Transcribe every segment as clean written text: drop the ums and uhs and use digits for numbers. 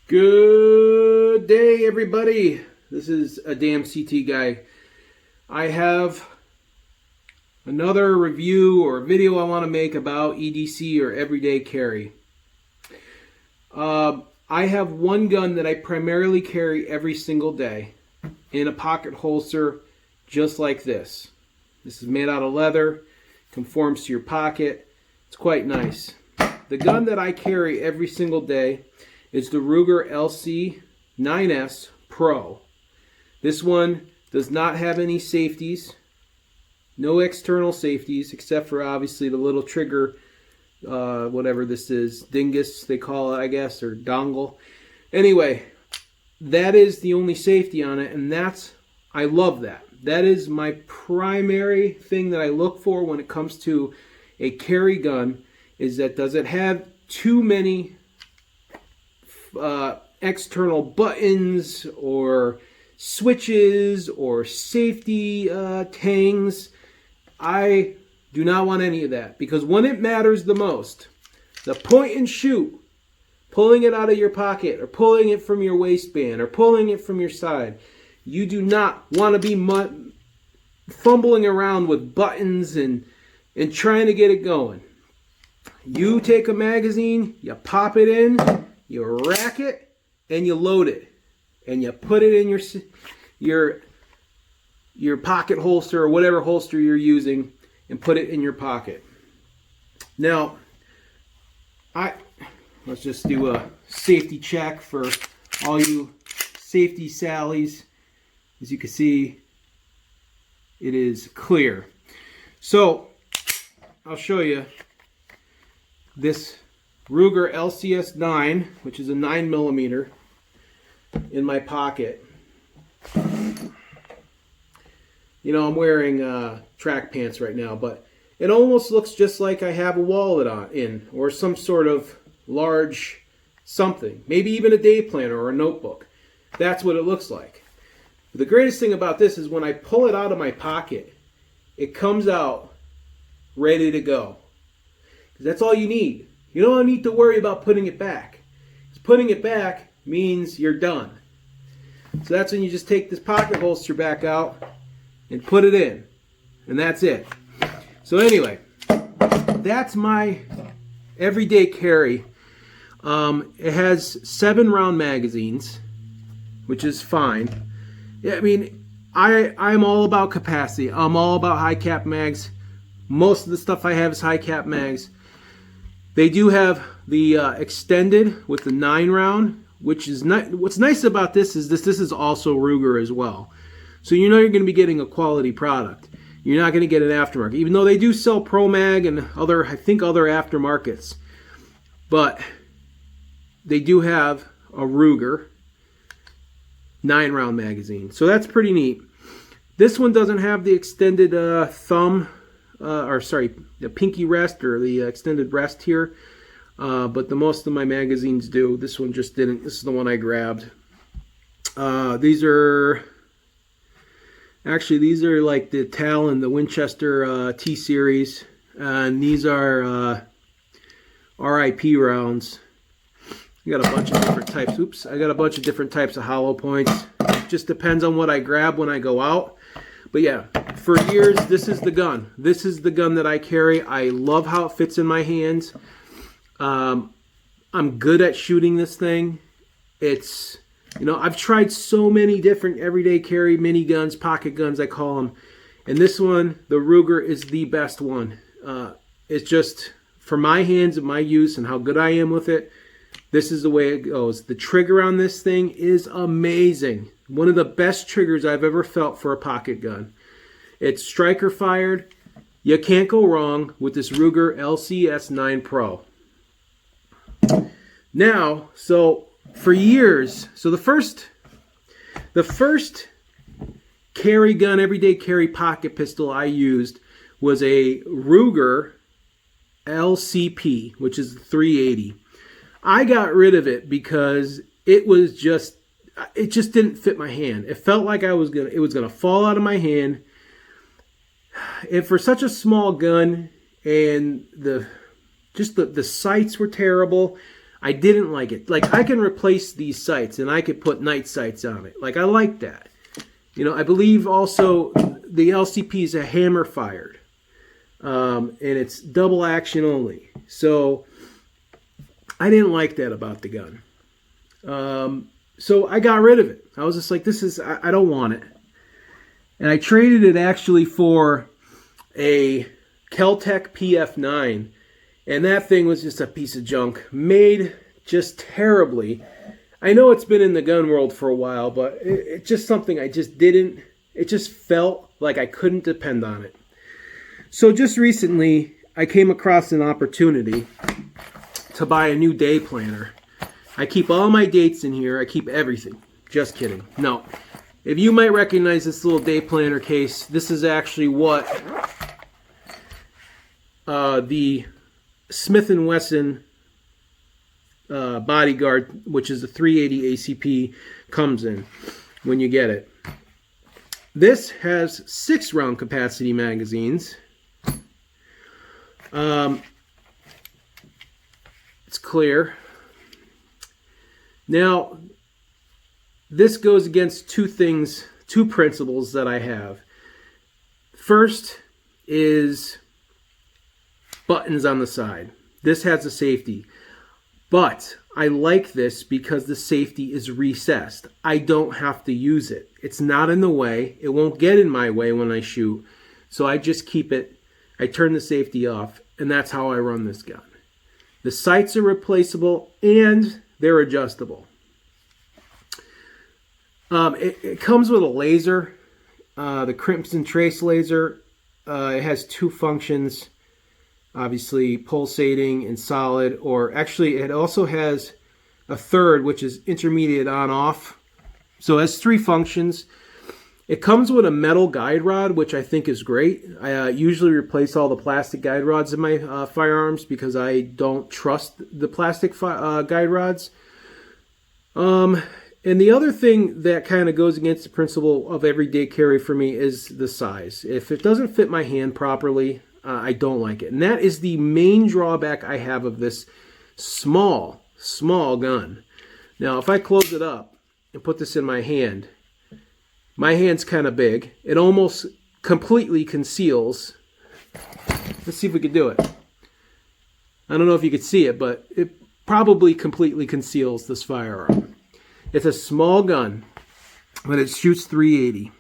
Good day, everybody. This is a damn CT guy. I have another review or video I want to make about EDC or everyday carry. I have one gun that I primarily carry every single day in a pocket holster just like this. This is made out of leather, conforms to your pocket. It's quite nice. The gun that I carry every single day is the RUGER LC9S Pro. This one does not have any safeties, no external safeties, except for obviously the little trigger, whatever this is, dingus they call it, I guess, or dongle. Anyway, that is the only safety on it, and I love that. That is my primary thing that I look for when it comes to a carry gun, is that does it have too many external buttons or switches or safety tangs. I do not want any of that, because when it matters the most, the point and shoot, pulling it out of your pocket or pulling it from your waistband or pulling it from your side, you do not want to be fumbling around with buttons and trying to get it going. You take a magazine, you pop it in, you rack it, and you load it, and you put it in your pocket holster or whatever holster you're using, and put it in your pocket. Now, let's just do a safety check for all you safety Sallies. As you can see, it is clear. So I'll show you this RUGER LCS9, which is a 9mm, in my pocket. You know, I'm wearing track pants right now, but it almost looks just like I have a wallet in, or some sort of large something, maybe even a day planner or a notebook. That's what it looks like. But the greatest thing about this is when I pull it out of my pocket, it comes out ready to go. That's all you need. You don't need to worry about putting it back. Putting it back means you're done. So that's when you just take this pocket holster back out and put it in. And that's it. So anyway, that's my everyday carry. It has 7-round magazines, which is fine. I mean, I'm all about capacity. I'm all about high cap mags. Most of the stuff I have is high cap mags. They do have the extended with the 9-round, which is what's nice about this is this is also Ruger as well. So you know you're going to be getting a quality product. You're not going to get an aftermarket, even though they do sell Pro Mag and other aftermarkets. But they do have a Ruger 9-round magazine, so that's pretty neat. This one doesn't have the extended the pinky rest or the extended rest here, but most of my magazines do. This one just didn't. This is the one I grabbed. These are like the Tal and the Winchester T series, and these are RIP rounds. I got a bunch of different types. Oops, I got a bunch of different types of hollow points. It just depends on what I grab when I go out. But yeah, for years, this is the gun. This is the gun that I carry. I love how it fits in my hands. I'm good at shooting this thing. It's, I've tried so many different everyday carry mini guns, pocket guns, I call them. And this one, the Ruger, is the best one. It's just, for my hands and my use and how good I am with it, this is the way it goes. The trigger on this thing is amazing. One of the best triggers I've ever felt for a pocket gun. It's striker fired. You can't go wrong with this RUGER LCS9 Pro. Now, so for years, so the first carry gun, everyday carry pocket pistol I used was a RUGER LCP, which is 380. I got rid of it because it just didn't fit my hand. It felt like it was gonna fall out of my hand. And for such a small gun, and the sights were terrible. I didn't like it. Like, I can replace these sights and I could put night sights on it. Like, I like that. You know, I believe also the LCP is a hammer fired. And it's double action only. So I didn't like that about the gun. So I got rid of it. I was just like, I don't want it. And I traded it actually for a Kel-Tec PF9. And that thing was just a piece of junk. Made just terribly. I know it's been in the gun world for a while, but it's just something I just didn't. It just felt like I couldn't depend on it. So just recently, I came across an opportunity to buy a new day planner. I keep all my dates in here. I keep everything. Just kidding. No. If you might recognize this little day planner case, this is actually what the Smith & Wesson Bodyguard, which is the 380 ACP, comes in when you get it. This has 6-round capacity magazines. It's clear. Now, this goes against two principles that I have. First is buttons on the side. This has a safety. But I like this because the safety is recessed. I don't have to use it. It's not in the way. It won't get in my way when I shoot. So I just keep it. I turn the safety off, and that's how I run this gun. The sights are replaceable, and they're adjustable. It comes with a laser, the Crimson Trace laser. It has 2 functions, obviously pulsating and solid, or actually it also has a third, which is intermediate on-off. So it has 3 functions. It comes with a metal guide rod, which I think is great. I usually replace all the plastic guide rods in my firearms because I don't trust the plastic guide rods. And the other thing that kind of goes against the principle of everyday carry for me is the size. If it doesn't fit my hand properly, I don't like it. And that is the main drawback I have of this small gun. Now, if I close it up and put this in my hand's kind of big. It almost completely conceals. Let's see if we can do it. I don't know if you could see it, but it probably completely conceals this firearm. It's a small gun, but it shoots 380.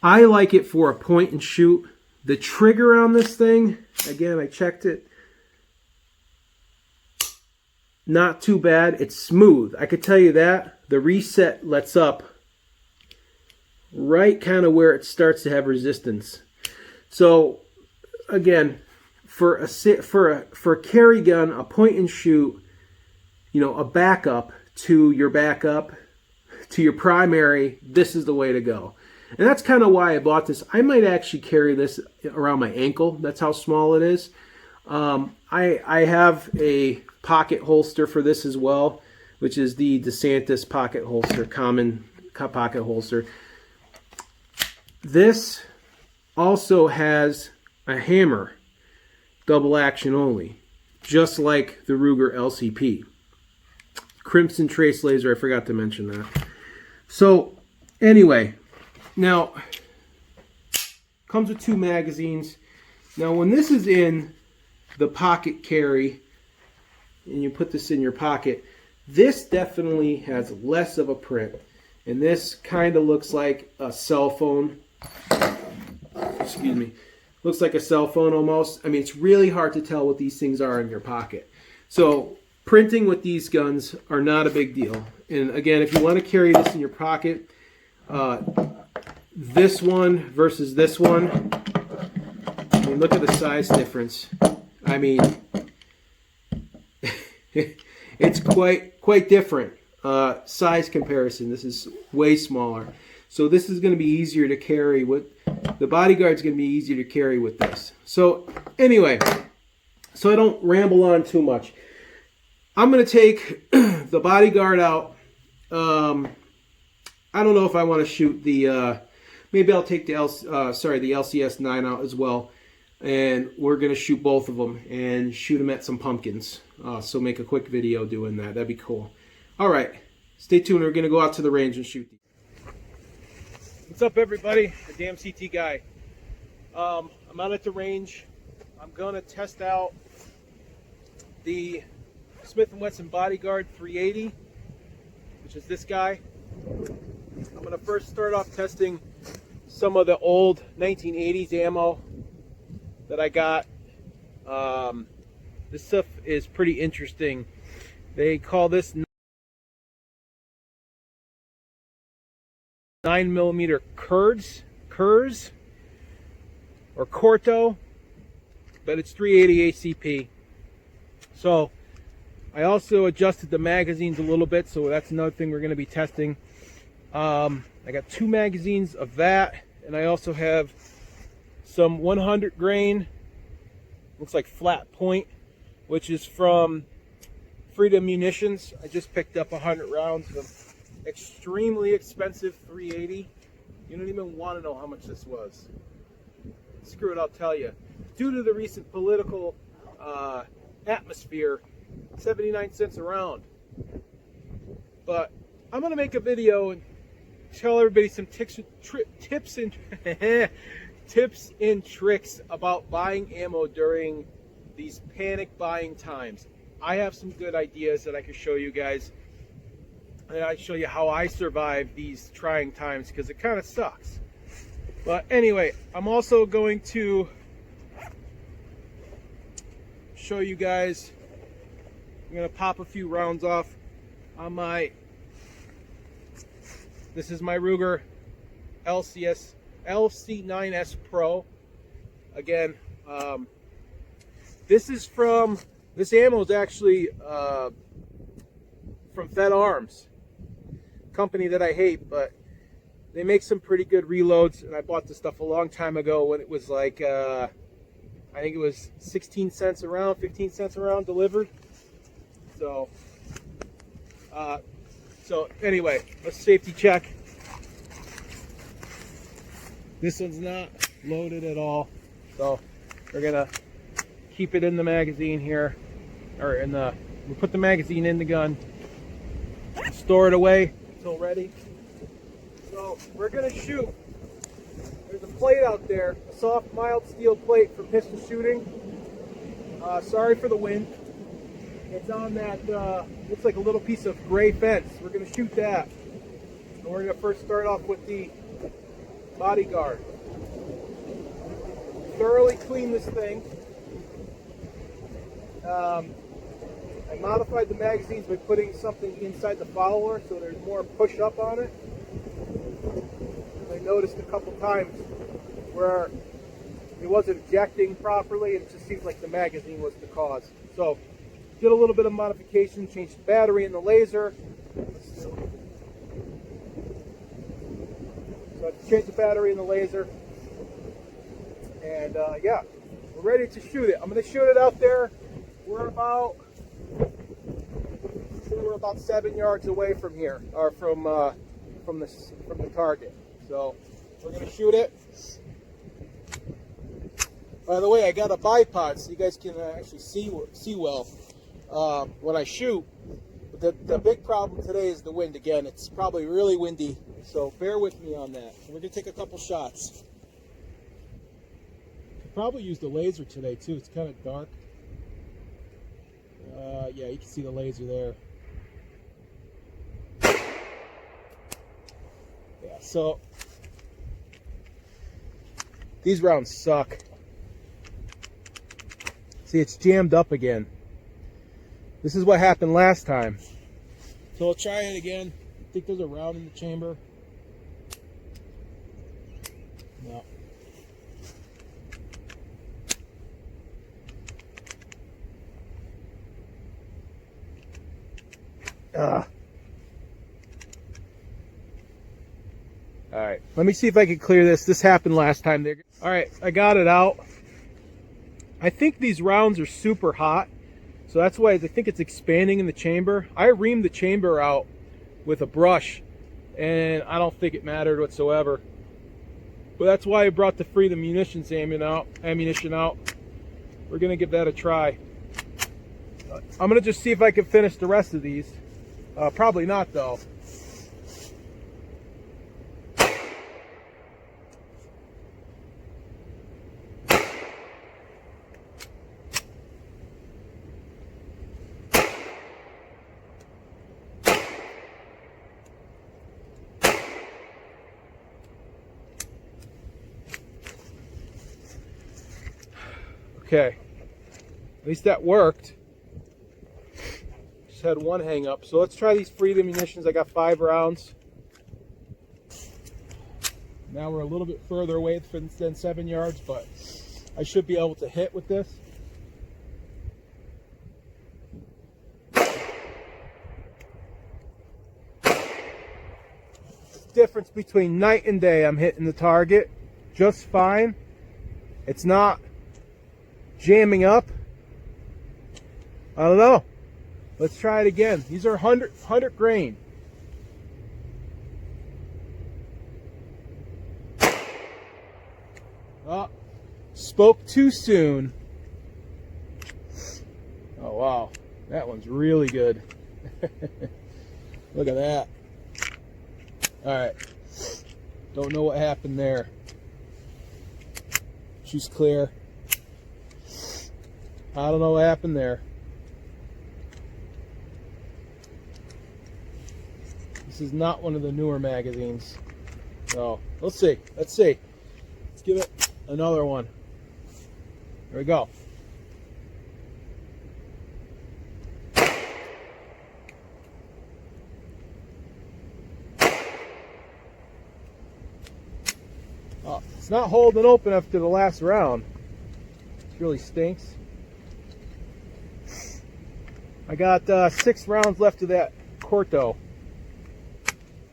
I like it for a point and shoot. The trigger on this thing, again, I checked it. Not too bad. It's smooth. I could tell you that. The reset lets up right kind of where it starts to have resistance. So again, for a carry gun, a point and shoot, you know, a backup to your primary, this is the way to go. And that's kind of why I bought this. I might actually carry this around my ankle. That's how small it is. I have a pocket holster for this as well, which is the DeSantis pocket holster, common pocket holster. This also has a hammer, double action only, just like the Ruger LCP. Crimson Trace laser, I forgot to mention that. So anyway, now comes with 2 magazines. Now when this is in the pocket carry and you put this in your pocket, this definitely has less of a print, and this kind of looks like a cell phone. Excuse me. Looks like a cell phone almost. I mean, it's really hard to tell what these things are in your pocket. So printing with these guns are not a big deal. And again, if you want to carry this in your pocket, this one versus this one, I mean, look at the size difference. I mean, it's quite different. Size comparison. This is way smaller. So this is going to be easier to carry with, the Bodyguard's going to be easier to carry with this. So anyway, so I don't ramble on too much. I'm going to take the Bodyguard out. I don't know if I want to shoot the, maybe I'll take the LCS9 out as well. and we're gonna shoot both of them and shoot them at some pumpkins. So make a quick video doing that. That'd be cool. All right, stay tuned. We're gonna go out to the range and shoot these. What's up, everybody? The damn CT guy. I'm out at the range. I'm gonna test out the Smith & Wesson Bodyguard 380, which is this guy. I'm gonna first start off testing some of the old 1980s ammo that I got. This stuff is pretty interesting. They call this 9mm Kurz or Corto, but it's 380 ACP. So I also adjusted the magazines a little bit, so that's another thing we're going to be testing. I got 2 magazines of that, and I also have some 100 grain, looks like flat point, which is from Freedom Munitions. I just picked up 100 rounds of extremely expensive 380. You don't even want to know how much this was. Screw it, I'll tell you. Due to the recent political atmosphere, 79 cents a round. But I'm going to make a video and tell everybody some tips and tips and tricks about buying ammo during these panic buying times. I have some good ideas that I can show you guys, and I show you how I survive these trying times, because it kind of sucks. But anyway, I'm also going to show you guys. I'm going to pop a few rounds off on my, this is my Ruger LC9S Pro. Again, this ammo is actually from Fed Arms, company that I hate, but they make some pretty good reloads, and I bought this stuff a long time ago when it was like, I think it was 16 cents a round, 15 cents a round delivered. So anyway, let's safety check. This one's not loaded at all, so we're gonna keep it in the magazine here, or we'll put the magazine in the gun, store it away until ready. So we're gonna shoot. There's a plate out there, a soft, mild steel plate for pistol shooting. Sorry for the wind. It's on that, looks like a little piece of gray fence. We're gonna shoot that. And we're gonna first start off with the Bodyguard. Thoroughly clean this thing. I modified the magazines by putting something inside the follower so there's more push up on it. I noticed a couple times where it wasn't ejecting properly, and it just seems like the magazine was the cause. So did a little bit of modification, changed the battery in the laser. So I changed the battery in the laser, and yeah, we're ready to shoot it. I'm going to shoot it out there. We're about 7 yards away from here, or from the target. So we're going to shoot it. By the way, I got a bipod so you guys can actually see well when I shoot. But the big problem today is the wind. Again, it's probably really windy, so bear with me on that. We're going to take a couple shots. Probably use the laser today too. It's kind of dark. Yeah, you can see the laser there. Yeah, so these rounds suck. See, it's jammed up again. This is what happened last time. So I'll try it again. I think there's a round in the chamber. No. Alright, let me see if I can clear this. This happened last time. Alright, I got it out. I think these rounds are super hot, so that's why I think it's expanding in the chamber. I reamed the chamber out with a brush, and I don't think it mattered whatsoever. But that's why I brought the Freedom Munitions ammunition out. We're gonna give that a try. I'm gonna just see if I can finish the rest of these. Probably not though. Okay, at least that worked. Just had one hang up. So let's try these Freedom Munitions. I got 5 rounds. Now we're a little bit further away than 7 yards, but I should be able to hit with this. Difference between night and day. I'm hitting the target just fine. It's not jamming up. I don't know. Let's try it again. These are 100 grain. Oh, spoke too soon. Oh wow, that one's really good. Look at that. All right, don't know what happened there. She's clear. I don't know what happened there. This is not one of the newer magazines. So let's see. Let's see. Let's give it another one. There we go. Oh, it's not holding open after the last round. It really stinks. I got 6 rounds left of that Corto.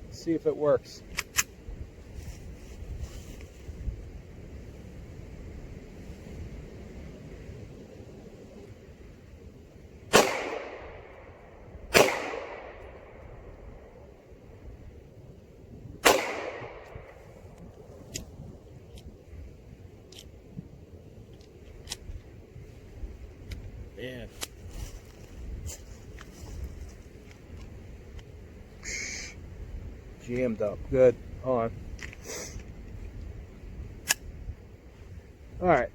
Let's see if it works. Man. Jammed up. Good. Hold on. Alright.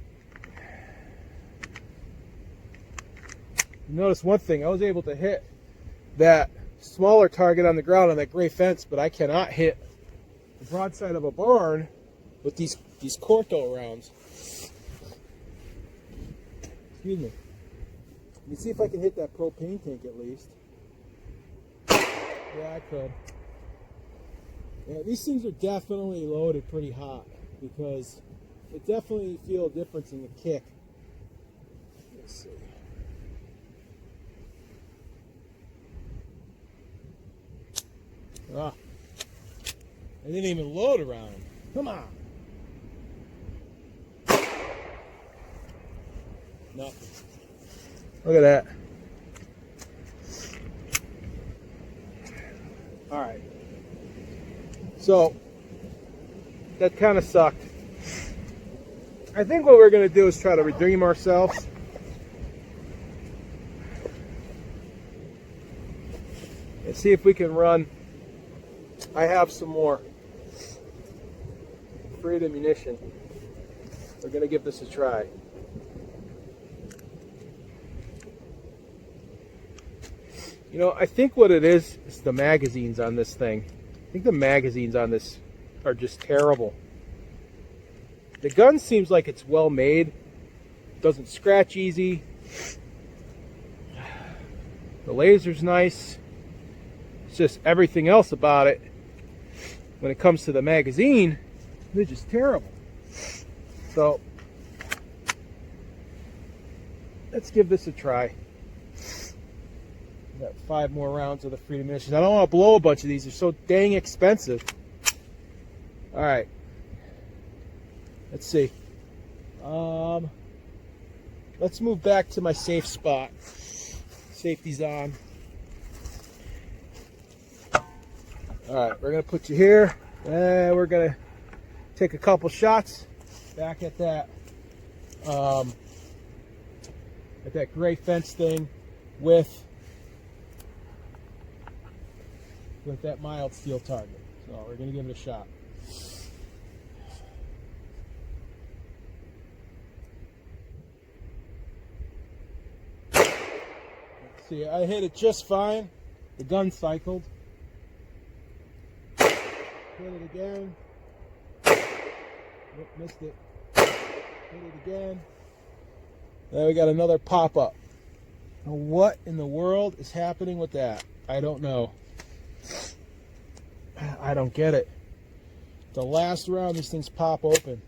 Notice one thing. I was able to hit that smaller target on the ground on that gray fence, but I cannot hit the broadside of a barn with these Corto rounds. Excuse me. Let me see if I can hit that propane tank at least. Yeah, I could. Yeah, these things are definitely loaded pretty hot because it definitely feel a difference in the kick. Let's see. Ah, I didn't even load around. Come on. Nothing. Look at that. All right. So that kind of sucked. I think what we're going to do is try to redeem ourselves. And see if we can run. I have some more Freedom Munition. We're going to give this a try. You know, I think what it is the magazines on this thing. I think the magazines on this are just terrible. The gun seems like it's well made. It doesn't scratch easy. The laser's nice. It's just everything else about it. When it comes to the magazine, they're just terrible. So, let's give this a try. Got 5 more rounds of the Freedom Munitions. I don't want to blow a bunch of these. They're so dang expensive. All right. Let's see. Let's move back to my safe spot. Safety's on. All right, we're gonna put you here, and we're gonna take a couple shots back at that gray fence thing with that mild steel target. So we're gonna give it a shot. See, I hit it just fine. The gun cycled. Hit it again. Nope, missed it. Hit it again. Then we got another pop-up. Now what in the world is happening with that? I don't know. I don't get it. The last round, these things pop open.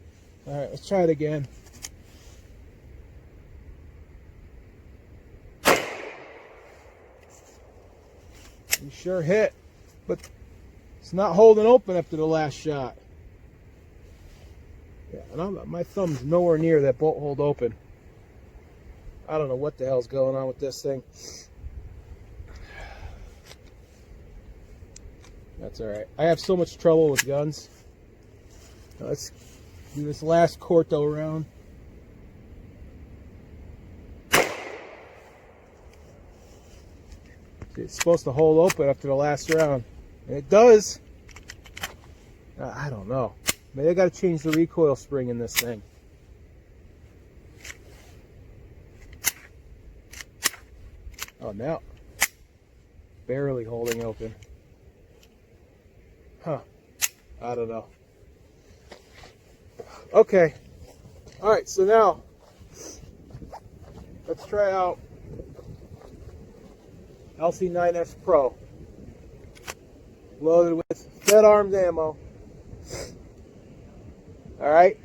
All right, let's try it again. You sure hit, but it's not holding open after the last shot. Yeah, and my thumb's nowhere near that bolt hold open. I don't know what the hell's going on with this thing. That's all right. I have so much trouble with guns. Let's do this last Corto round. It's supposed to hold open after the last round, and it does. I don't know. Maybe I got to change the recoil spring in this thing. Oh, now barely holding open. Huh. I don't know. Okay. All right, so now let's try out LC9S Pro, loaded with Fed Arms ammo. All right.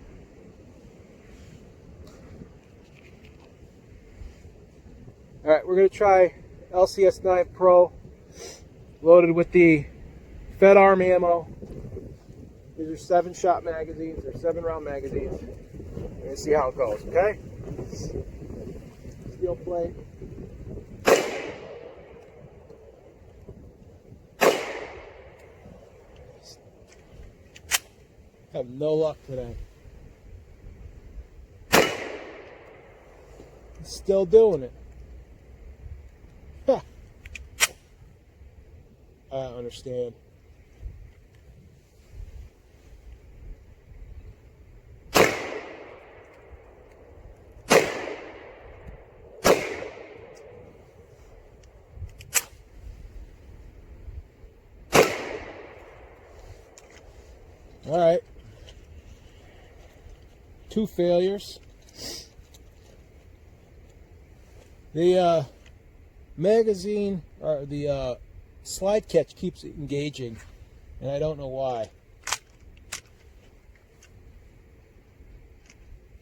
All right, we're going to try LCS9 Pro, loaded with the Fed Arm ammo. These are 7-shot magazines, or 7-round magazines. We're going to see how it goes, okay? Steel plate. Have no luck today. Still doing it. Huh. I don't understand. All right. 2 failures. The magazine, or the slide catch keeps engaging, and I don't know why.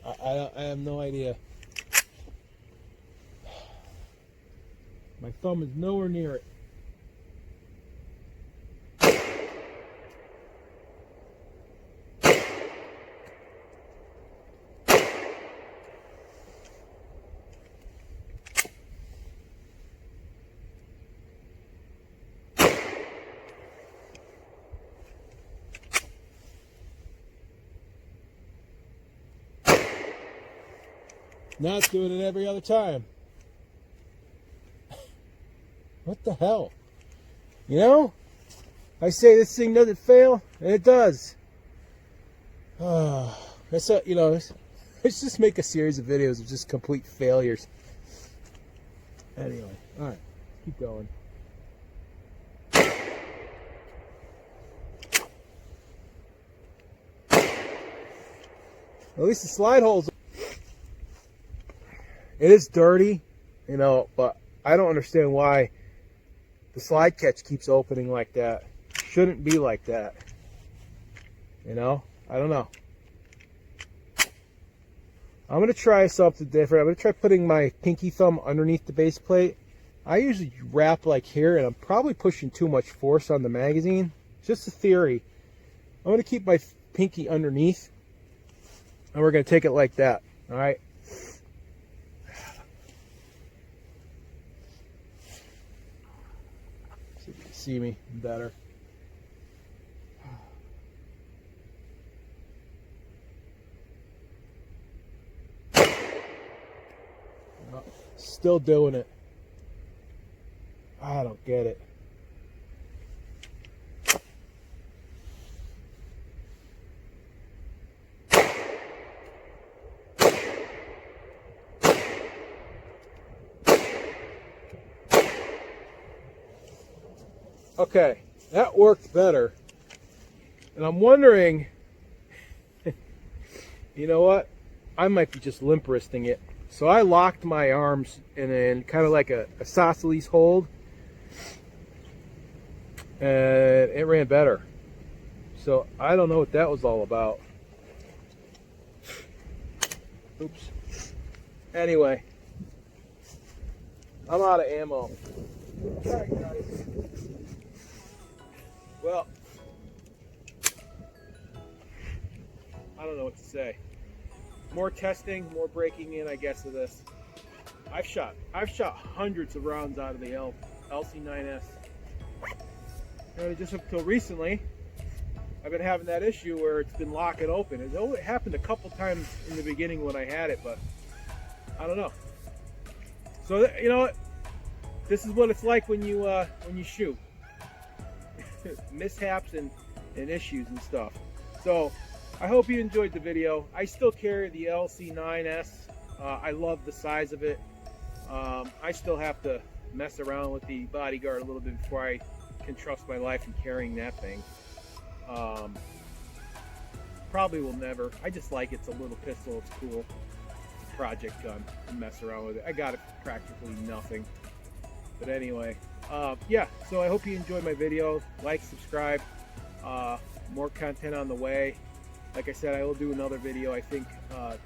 I have no idea. My thumb is nowhere near it. Now it's doing it every other time. What the hell? You know? I say this thing doesn't fail, and it does. That's a, you know, let's just make a series of videos of just complete failures. Anyway, alright, keep going. At least the slide holes. It is dirty, you know, but I don't understand why the slide catch keeps opening like that. It shouldn't be like that. You know? I don't know. I'm going to try something different. I'm going to try putting my pinky thumb underneath the base plate. I usually wrap like here, and I'm probably pushing too much force on the magazine. Just a theory. I'm going to keep my pinky underneath, and we're going to take it like that. All right? See if you can see me better. still doing it. I don't get it. Okay, that worked better. And I'm wondering, you know what? I might be just limp wristing it. So I locked my arms in kind of like a isosceles hold. And it ran better. So I don't know what that was all about. Oops. Anyway, I'm out of ammo. Sorry, guys. Well, I don't know what to say. More testing, more breaking in, I guess, of this. I've shot hundreds of rounds out of the LC9S. And just up until recently, I've been having that issue where it's been locking open. It happened a couple times in the beginning when I had it, but I don't know. So you know what? This is what it's like when you shoot. Mishaps and issues and stuff. So I hope you enjoyed the video. I still carry the LC9S. I love the size of it. I still have to mess around with the Bodyguard a little bit before I can trust my life in carrying that thing. Probably will never. I just like it's a little pistol. It's cool. Project gun and mess around with it. I got it for practically nothing. But anyway, yeah, so I hope you enjoyed my video. Like, subscribe, more content on the way. Like I said, I will do another video, I think,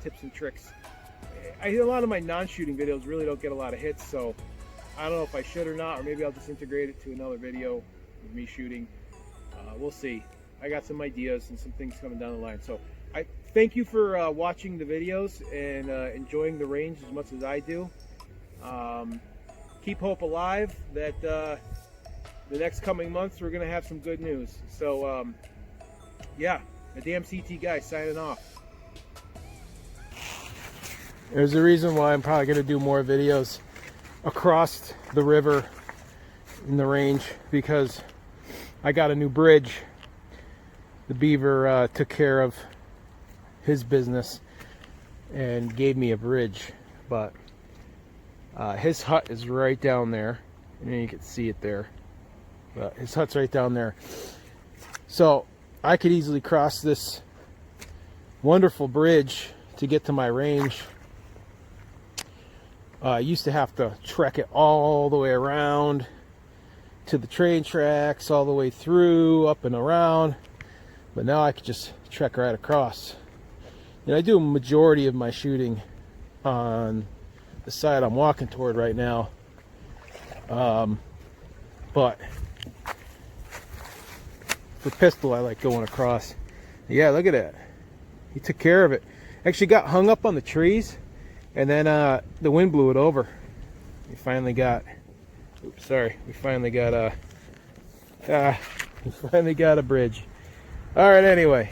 tips and tricks. A lot of my non-shooting videos really don't get a lot of hits, so I don't know if I should or not, or maybe I'll just integrate it to another video with me shooting. We'll see. I got some ideas and some things coming down the line. So I thank you for watching the videos and enjoying the range as much as I do. Keep hope alive that the next coming months we're going to have some good news. So, yeah, the damn CT guy signing off. There's a reason why I'm probably going to do more videos across the river in the range, because I got a new bridge. The beaver took care of his business and gave me a bridge, but his hut is right down there, and you can see it there, but his hut's right down there. So I could easily cross this wonderful bridge to get to my range. I used to have to trek it all the way around to the train tracks, all the way through, up and around, but now I could just trek right across. And I do a majority of my shooting on the side I'm walking toward right now, but for pistol I like going across. Yeah, look at that, he took care of it. Actually got hung up on the trees, and then the wind blew it over. We finally got, oops, sorry, we finally got a bridge. All right, anyway.